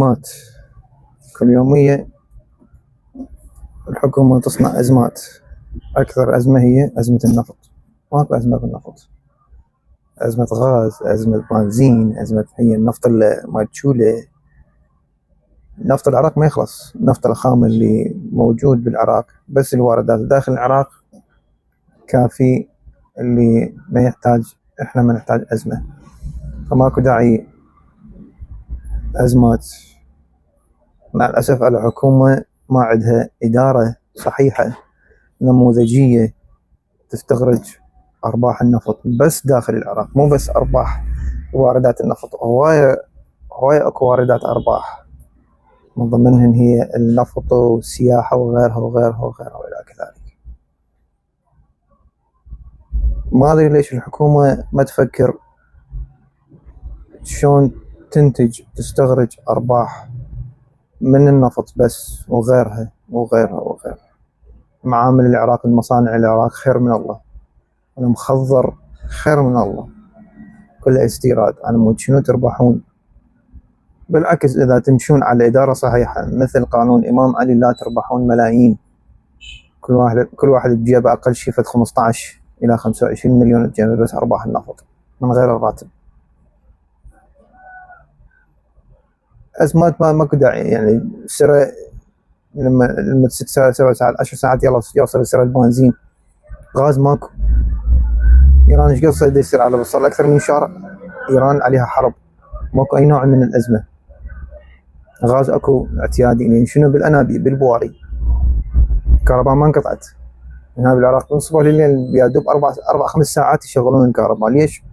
أزمات كل يومية. الحكومة تصنع أزمات. أكثر أزمة هي أزمة النفط. ماكو أزمة بالنفط، أزمة غاز، أزمة بنزين، أزمة هي النفط المدشولة. نفط العراق ما يخلص، نفط الخام اللي موجود بالعراق بس الواردات داخل العراق كافي، اللي ما يحتاج، احنا ما نحتاج أزمة، فماكو داعي أزمات. مع الأسف الحكومة ما عندها إدارة صحيحة نموذجية تستخرج أرباح النفط بس داخل العراق، مو بس أرباح واردات النفط، هواية أكو واردات أرباح من ضمنهن هي النفط والسياحة وغيرها وغيرها وغيرها وإلى كذلك. ما أدري ليش الحكومة ما تفكر شلون تنتج تستخرج أرباح من النفط بس وغيرها وغيرها وغيرها. معامل العراق، المصانع العراق خير من الله، المخضر خير من الله، كلها استيراد. أنا مو شنو تربحون؟ بالعكس إذا تمشون على إدارة صحيحة مثل قانون إمام علي لا تربحون ملايين. كل واحد بجيبه أقل شيء فد 15 إلى 25 مليون بجيبه بس أرباح النفط من غير الراتب. أزمات ماكو داعي، يعني سرة لما 6 ساعات 7 ساعات 10 ساعات يلا يوصل سعر البنزين. غاز ماكو. إيران ايش قد صار يصير على صار أكثر من شهر إيران عليها حرب، ماكو أي نوع من الأزمة. غاز اكو اعتيادي، يعني شنو بالانابيب بالبواري. الكهرباء ما انقطعت هنا بالعراق من الصبح لليل، يا دوب 4-5 ساعات يشغلون الكهرباء. ليش؟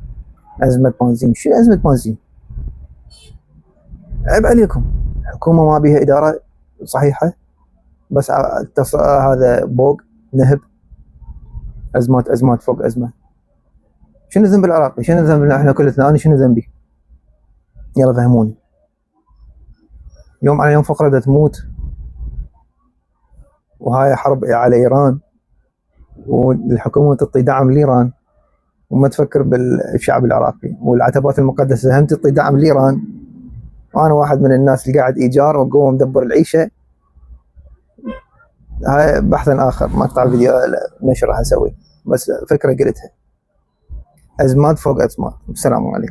أزمة بنزين. شنو أزمة بنزين؟ عيب عليكم، الحكومة ما بيها إدارة صحيحة بس هذا بوق نهب، أزمات فوق أزمة. شنو ذنب العراقي؟ شنو ذنبنا احنا كلنا؟ أنا شنو ذنبي؟ يلا فهموني. يوم على يوم فقرة تموت، وهاي حرب على إيران، والحكومة تعطي دعم لإيران وما تفكر بالشعب العراقي. والعتبات المقدسة هم تعطي دعم لإيران، وأنا واحد من الناس اللي قاعد إيجار وقوم مدبر العيشة. هاي بحثا آخر، مقطع الفيديو نشره هسوي، بس فكرة قلتها. أزمات فوق أزمات. السلام عليكم.